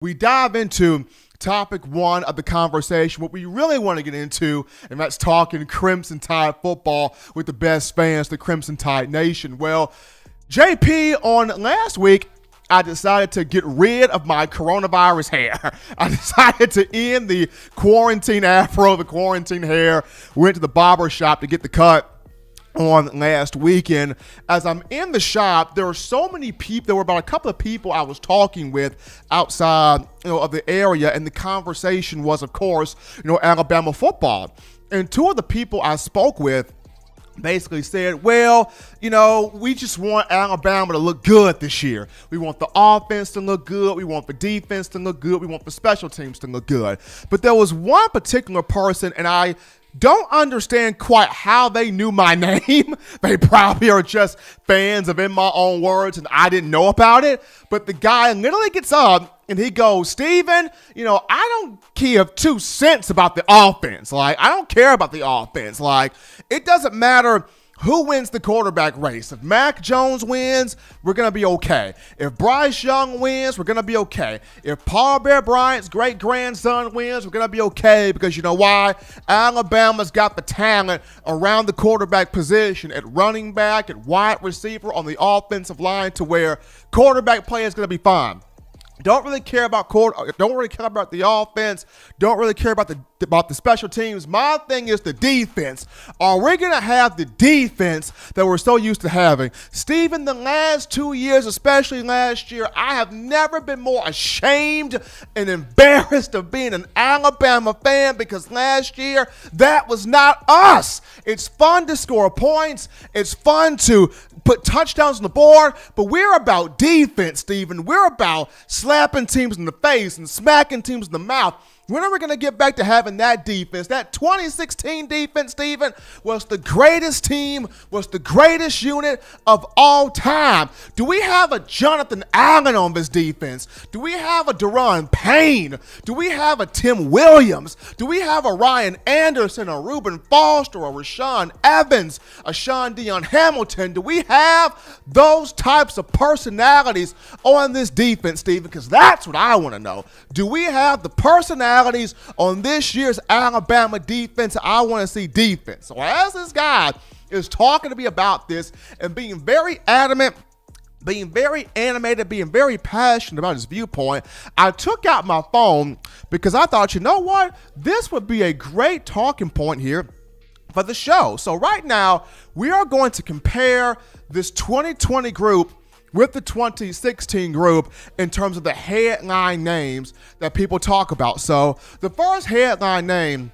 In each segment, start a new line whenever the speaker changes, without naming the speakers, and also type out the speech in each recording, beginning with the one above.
we dive into topic one of the conversation, what we really want to get into, and that's talking Crimson Tide football with the best fans, the Crimson Tide Nation. Well, JP, on last week, I decided to get rid of my coronavirus hair. I decided to end the quarantine afro, the quarantine hair. Went to the barber shop to get the cut on last weekend. As I'm in the shop, there were so many people. There were about a couple of people I was talking with outside, of the area, and the conversation was, of course, Alabama football. And two of the people I spoke with basically said, well, we just want Alabama to look good this year. We want the offense to look good. We want the defense to look good. We want the special teams to look good. But there was one particular person, and I don't understand quite how they knew my name. They probably are just fans of In My Own Words, and I didn't know about it. But the guy literally gets up and he goes, Steven, I don't give 2 cents about the offense. I don't care about the offense. It doesn't matter who wins the quarterback race. If Mac Jones wins, we're going to be okay. If Bryce Young wins, we're going to be okay. If Paul Bear Bryant's great-grandson wins, we're going to be okay, because you know why? Alabama's got the talent around the quarterback position, at running back, at wide receiver, on the offensive line, to where quarterback play is going to be fine. Don't really care about the offense. Don't really care about the special teams. My thing is the defense. Are we going to have the defense that we're so used to having? Steven, the last 2 years, especially last year, I have never been more ashamed and embarrassed of being an Alabama fan, because last year, that was not us. It's fun to score points. It's fun to put touchdowns on the board, but we're about defense, Steven. We're about slapping teams in the face and smacking teams in the mouth. When are we going to get back to having that defense? That 2016 defense, Steven, was the greatest team, was the greatest unit of all time. Do we have a Jonathan Allen on this defense? Do we have a Deron Payne? Do we have a Tim Williams? Do we have a Ryan Anderson, a Reuben Foster, a Rashaan Evans, a Sean Dion Hamilton? Do we have those types of personalities on this defense, Steven? Because that's what I want to know. Do we have the personalities on this year's Alabama defense? I want to see defense. So as this guy is talking to me about this and being very adamant, being very animated, being very passionate about his viewpoint, I took out my phone because I thought, you know what? This would be a great talking point here for the show. So right now, we are going to compare this 2020 group with the 2016 group in terms of the headline names that people talk about. So the first headline name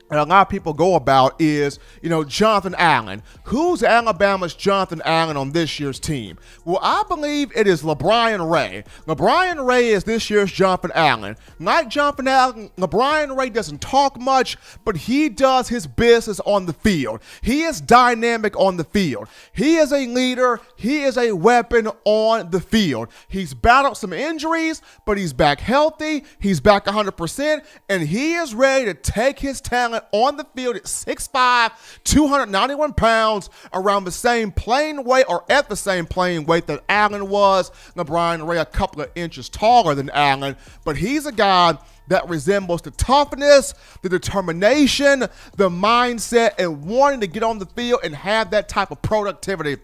that a lot of people go about is, Jonathan Allen. Who's Alabama's Jonathan Allen on this year's team? Well, I believe it is LeBron Ray. LeBron Ray is this year's Jonathan Allen. Like Jonathan Allen, LeBron Ray doesn't talk much, but he does his business on the field. He is dynamic on the field. He is a leader. He is a weapon on the field. He's battled some injuries, but he's back healthy. He's back 100%, and he is ready to take his talent on the field at 6'5", 291 pounds, around the same playing weight, or at the same playing weight that Allen was. LeBron Ray a couple of inches taller than Allen, but he's a guy that resembles the toughness, the determination, the mindset, and wanting to get on the field and have that type of productivity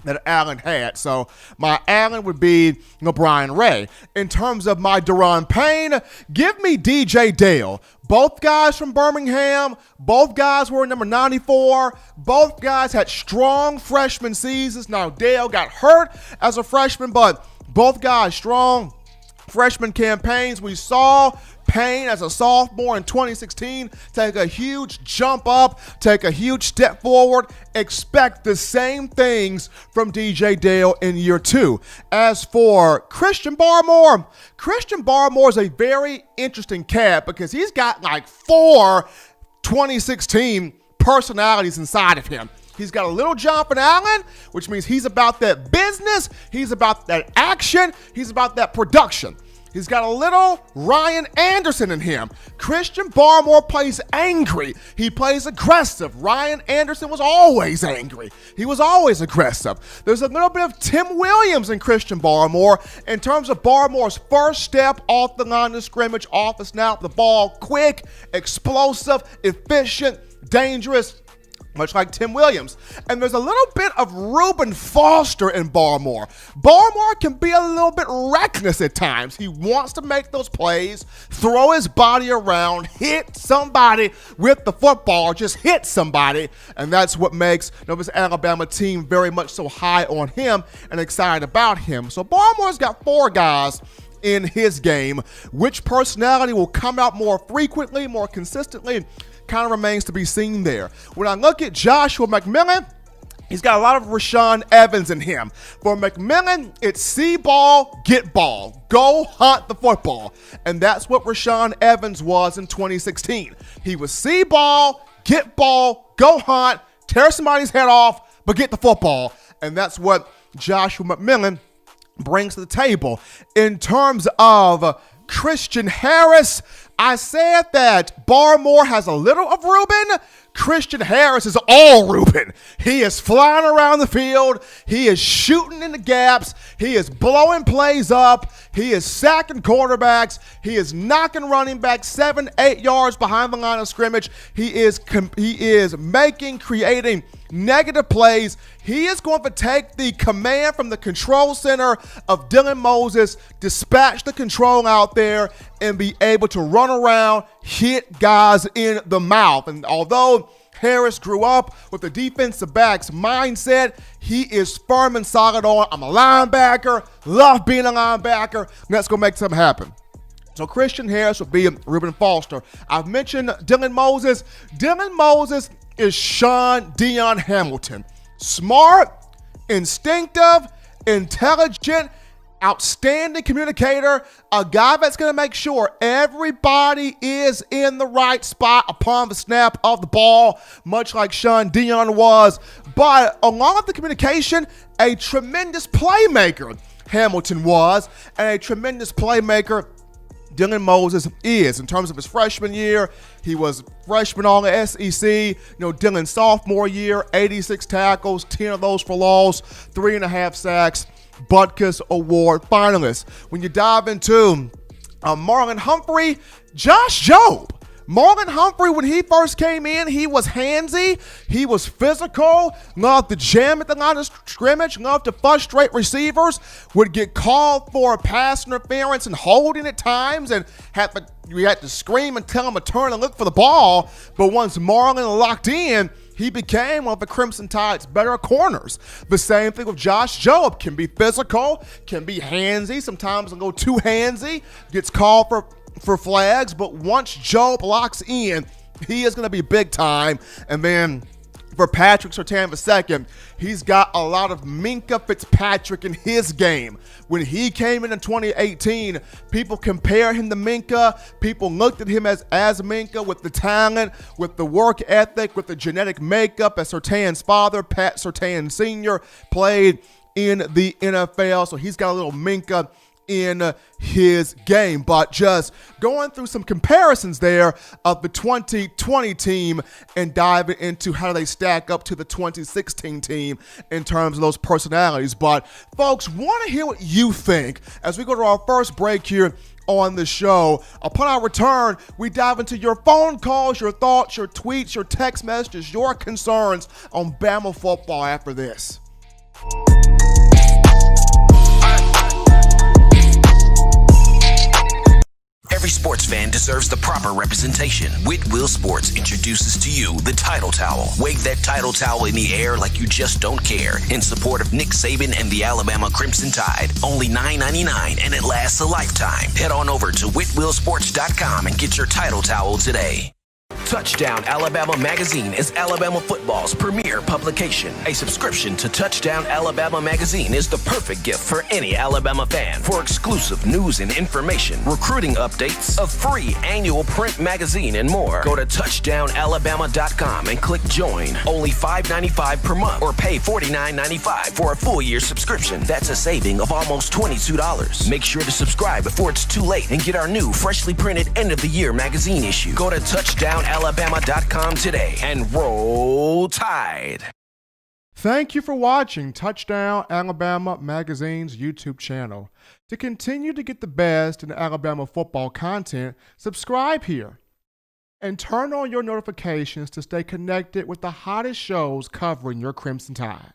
that Allen had. So my Allen would be LeBron Ray. In terms of my Deron Payne, give me DJ Dale. Both guys from Birmingham. Both guys were number 94. Both guys had strong freshman seasons. Now, Dale got hurt as a freshman, but both guys strong freshman campaigns. We saw Payne as a sophomore in 2016 take a huge jump up, take a huge step forward. Expect the same things from DJ Dale in year 2. As for Christian Barmore is a very interesting cat, because he's got like 4 2016 personalities inside of him. He's got a little Jonathan Allen, which means he's about that business, he's about that action, he's about that production. He's got a little Ryan Anderson in him. Christian Barmore plays angry. He plays aggressive. Ryan Anderson was always angry. He was always aggressive. There's a little bit of Tim Williams in Christian Barmore in terms of Barmore's first step off the line of scrimmage, off the snap, the ball, quick, explosive, efficient, dangerous, much like Tim Williams. And there's a little bit of Reuben Foster in Barmore. Barmore can be a little bit reckless at times. He wants to make those plays, throw his body around, hit somebody with the football, just hit somebody. And that's what makes this Alabama team very much so high on him and excited about him. So Barmore's got 4 guys in his game. Which personality will come out more frequently, more consistently, kind of remains to be seen there. When I look at Joshua McMillan, he's got a lot of Rashaan Evans in him. For McMillan, it's see ball, get ball. Go hunt the football. And that's what Rashaan Evans was in 2016. He was see ball, get ball, go hunt, tear somebody's head off, but get the football. And that's what Joshua McMillan brings to the table. In terms of Christian Harris, I said that Barmore has a little of Reuben. Christian Harris is all Reuben. He is flying around the field. He is shooting in the gaps. He is blowing plays up. He is sacking quarterbacks. He is knocking running backs 7-8 yards behind the line of scrimmage. He is creating negative plays. He is going to take the command from the control center of Dylan Moses, dispatch the control out there, and be able to run around, hit guys in the mouth. And although Harris grew up with the defensive back's mindset, he is firm and solid on, I'm a linebacker, love being a linebacker, and that's going to make something happen. So Christian Harris will be Reuben Foster. I've mentioned Dylan Moses. Dylan Moses is Sean Dion Hamilton. Smart, instinctive, intelligent, outstanding communicator, a guy that's going to make sure everybody is in the right spot upon the snap of the ball, much like Sean Dion was. But along with the communication, a tremendous playmaker Hamilton was, and a tremendous playmaker Dylan Moses is. In terms of his freshman year, he was freshman all the SEC. Dylan's sophomore year, 86 tackles, 10 of those for loss, 3.5 sacks, Butkus Award finalist. When you dive into Marlon Humphrey, Josh Jobe. Marlon Humphrey, when he first came in, he was handsy, he was physical, loved to jam at the line of scrimmage, loved to frustrate receivers, would get called for pass interference and holding at times, and we had to scream and tell him to turn and look for the ball. But once Marlon locked in, he became one of the Crimson Tide's better corners. The same thing with Josh Jobe. Can be physical, can be handsy, sometimes a little too handsy, gets called for flags, but once Jobe locks in, he is going to be big time. And then for Patrick Surtain II, he's got a lot of Minkah Fitzpatrick in his game. When he came in 2018, people compare him to Minkah. People looked at him as Minkah with the talent, with the work ethic, with the genetic makeup, as Surtain's father, Pat Surtain Sr., played in the NFL. So he's got a little Minkah in his game. But just going through some comparisons there of the 2020 team and diving into how they stack up to the 2016 team in terms of those personalities. But folks, want to hear what you think as we go to our first break here on the show. Upon our return, we dive into your phone calls, your thoughts, your tweets, your text messages, your concerns on Bama football after this.
Every sports fan deserves the proper representation. Whitwell Sports introduces to you the Title Towel. Wave that Title Towel in the air like you just don't care. In support of Nick Saban and the Alabama Crimson Tide. Only $9.99 and it lasts a lifetime. Head on over to whitwellsports.com and get your Title Towel today. Touchdown Alabama Magazine is Alabama football's premier publication. A subscription to Touchdown Alabama Magazine is the perfect gift for any Alabama fan. For exclusive news and information, recruiting updates, a free annual print magazine, and more, go to touchdownalabama.com and click join. Only $5.95 per month or pay $49.95 for a full year subscription. That's a saving of almost $22. Make sure to subscribe before it's too late and get our new freshly printed end of the year magazine issue. Go to touchdownalabama.com today and roll Tide.
Thank you for watching Touchdown Alabama Magazine's YouTube channel. To continue to get the best in Alabama football content, subscribe here and turn on your notifications to stay connected with the hottest shows covering your Crimson Tide.